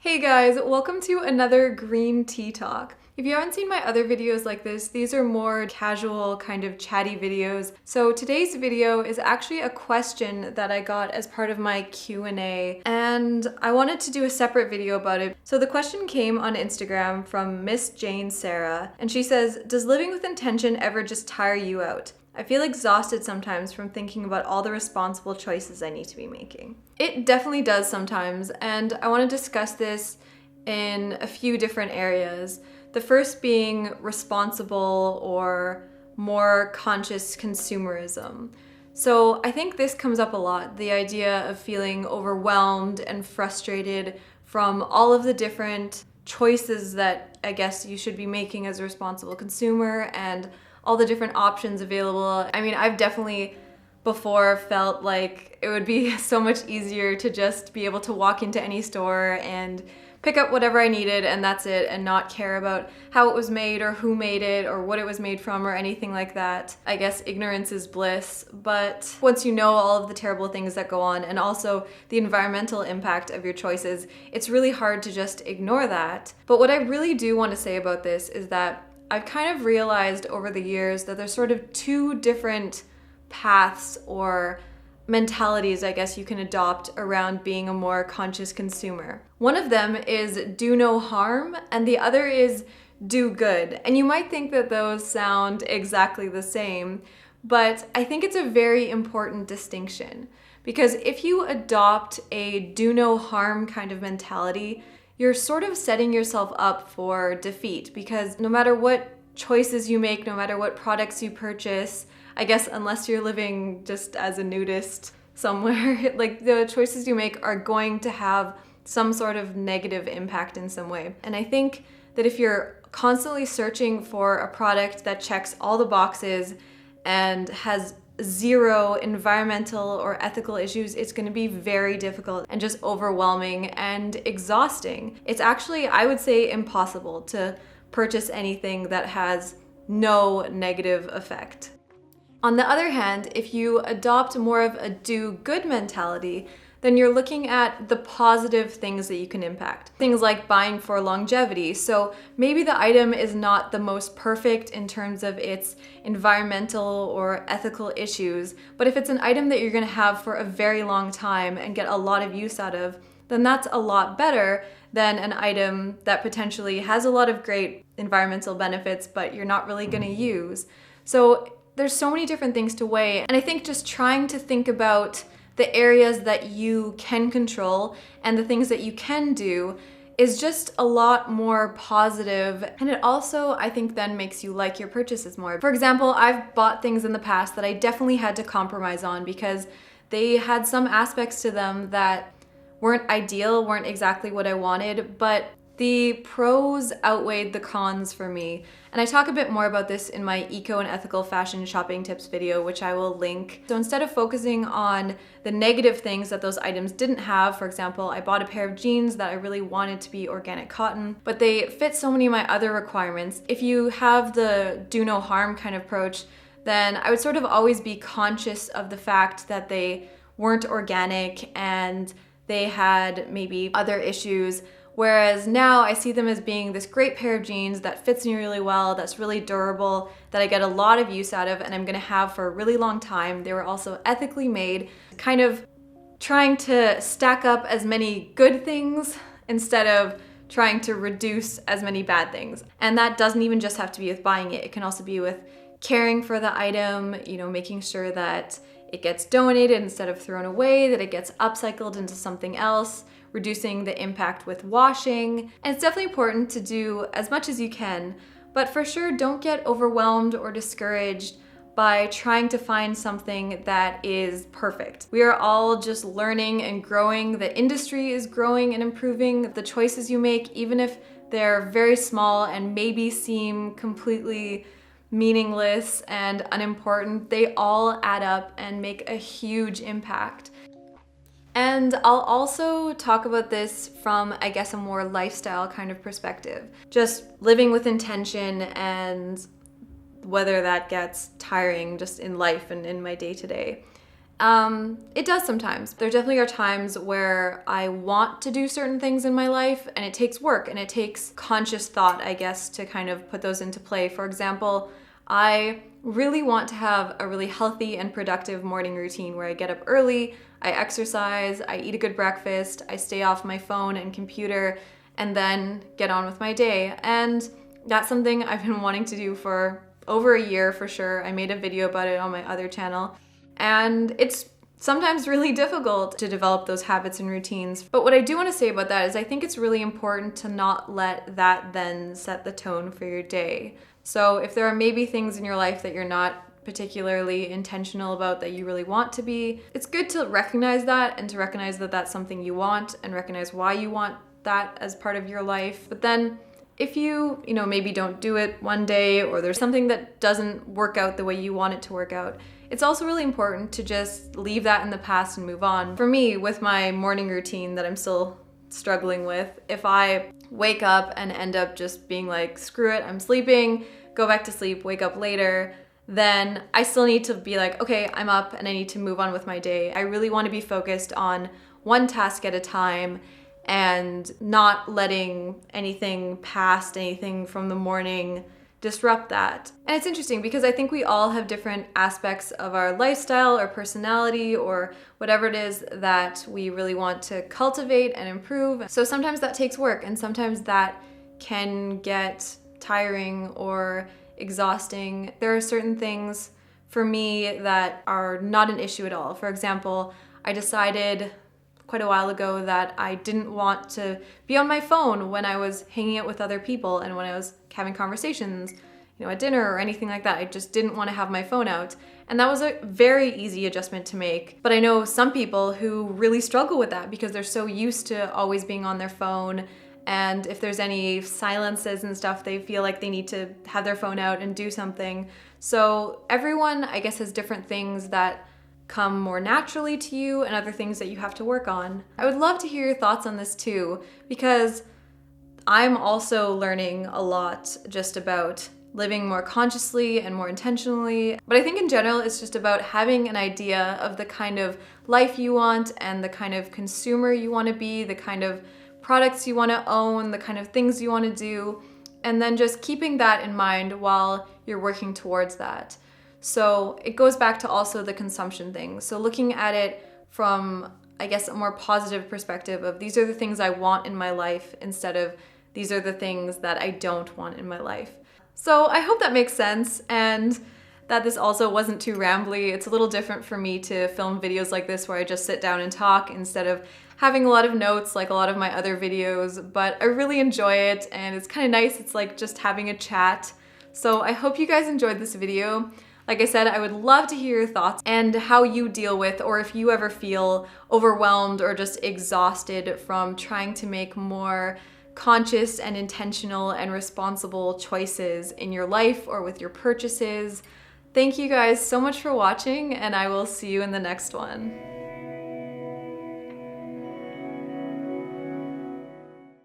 Hey guys, welcome to another green tea talk. If you haven't seen my other videos like this, these are more casual, kind of chatty videos. So today's video is actually a question that I got as part of my Q&A, and I wanted to do a separate video about it. So the question came on Instagram from Miss Jane Sarah, and she says, does living with intention ever just tire you out? I feel exhausted sometimes from thinking about all the responsible choices I need to be making. It definitely does sometimes, and I want to discuss this in a few different areas. The first being responsible or more conscious consumerism. So I think this comes up a lot, the idea of feeling overwhelmed and frustrated from all of the different choices that I guess you should be making as a responsible consumer and all the different options available. I mean, I've definitely before felt like it would be so much easier to just be able to walk into any store and pick up whatever I needed and that's it, and not care about how it was made or who made it or what it was made from or anything like that. I guess ignorance is bliss, but once you know all of the terrible things that go on and also the environmental impact of your choices, it's really hard to just ignore that. But what I really do want to say about this is that I've kind of realized over the years that there's sort of two different paths or mentalities, I guess you can adopt around being a more conscious consumer. One of them is do no harm, and the other is do good. And you might think that those sound exactly the same, but I think it's a very important distinction, because if you adopt a do no harm kind of mentality, you're sort of setting yourself up for defeat, because no matter what choices you make, no matter what products you purchase, I guess unless you're living just as a nudist somewhere, like the choices you make are going to have some sort of negative impact in some way. And I think that if you're constantly searching for a product that checks all the boxes and has zero environmental or ethical issues, it's going to be very difficult and just overwhelming and exhausting. It's actually, I would say, impossible to purchase anything that has no negative effect. On the other hand, if you adopt more of a do-good mentality, then you're looking at the positive things that you can impact. Things like buying for longevity. So maybe the item is not the most perfect in terms of its environmental or ethical issues, but if it's an item that you're going to have for a very long time and get a lot of use out of, then that's a lot better than an item that potentially has a lot of great environmental benefits, but you're not really going to use. So there's so many different things to weigh, and I think just trying to think about the areas that you can control and the things that you can do is just a lot more positive. And it also, I think, then makes you like your purchases more. For example, I've bought things in the past that I definitely had to compromise on because they had some aspects to them that weren't ideal, weren't exactly what I wanted, but the pros outweighed the cons for me. And I talk a bit more about this in my eco and ethical fashion shopping tips video, which I will link. So instead of focusing on the negative things that those items didn't have, for example, I bought a pair of jeans that I really wanted to be organic cotton, but they fit so many of my other requirements. If you have the do no harm kind of approach, then I would sort of always be conscious of the fact that they weren't organic and they had maybe other issues. Whereas now I see them as being this great pair of jeans that fits me really well, that's really durable, that I get a lot of use out of and I'm gonna have for a really long time. They were also ethically made, kind of trying to stack up as many good things instead of trying to reduce as many bad things. And that doesn't even just have to be with buying it. It can also be with caring for the item, making sure that it gets donated instead of thrown away, that it gets upcycled into something else, reducing the impact with washing. And it's definitely important to do as much as you can, but for sure don't get overwhelmed or discouraged by trying to find something that is perfect. We are all just learning and growing. The industry is growing and improving. The choices you make, even if they're very small and maybe seem completely meaningless and unimportant, they all add up and make a huge impact. And I'll also talk about this from, I guess, a more lifestyle kind of perspective. Just living with intention and whether that gets tiring just in life and in my day-to-day. It does sometimes. There definitely are times where I want to do certain things in my life and it takes work and it takes conscious thought, I guess, to kind of put those into play. For example, I really want to have a really healthy and productive morning routine where I get up early, I exercise, I eat a good breakfast, I stay off my phone and computer, and then get on with my day. And that's something I've been wanting to do for over a year for sure. I made a video about it on my other channel. And it's sometimes really difficult to develop those habits and routines. But what I do want to say about that is I think it's really important to not let that then set the tone for your day. So if there are maybe things in your life that you're not particularly intentional about that you really want to be, it's good to recognize that and to recognize that that's something you want and recognize why you want that as part of your life. But then if you maybe don't do it one day or there's something that doesn't work out the way you want it to work out, it's also really important to just leave that in the past and move on. For me, with my morning routine that I'm still struggling with, if I wake up and end up just being like, screw it, I'm sleeping, go back to sleep, wake up later, then I still need to be like, okay, I'm up and I need to move on with my day. I really want to be focused on one task at a time and not letting anything past, anything from the morning disrupt that. And it's interesting because I think we all have different aspects of our lifestyle or personality or whatever it is that we really want to cultivate and improve. So sometimes that takes work and sometimes that can get tiring or exhausting. There are certain things for me that are not an issue at all. For example, I decided quite a while ago that I didn't want to be on my phone when I was hanging out with other people and when I was having conversations, at dinner or anything like that. I just didn't want to have my phone out. And that was a very easy adjustment to make. But I know some people who really struggle with that because they're so used to always being on their phone. And if there's any silences and stuff, they feel like they need to have their phone out and do something. So everyone, I guess, has different things that come more naturally to you and other things that you have to work on. I would love to hear your thoughts on this too, because I'm also learning a lot just about living more consciously and more intentionally. But I think in general, it's just about having an idea of the kind of life you want and the kind of consumer you want to be, the kind of products you want to own, the kind of things you want to do, and then just keeping that in mind while you're working towards that. So it goes back to also the consumption thing. So looking at it from, I guess, a more positive perspective of these are the things I want in my life instead of these are the things that I don't want in my life. So I hope that makes sense and that this also wasn't too rambly. It's a little different for me to film videos like this where I just sit down and talk instead of having a lot of notes like a lot of my other videos, but I really enjoy it and it's kind of nice. It's like just having a chat. So I hope you guys enjoyed this video. Like I said, I would love to hear your thoughts and how you deal with, or if you ever feel overwhelmed or just exhausted from trying to make more conscious and intentional and responsible choices in your life or with your purchases. Thank you guys so much for watching, and I will see you in the next one.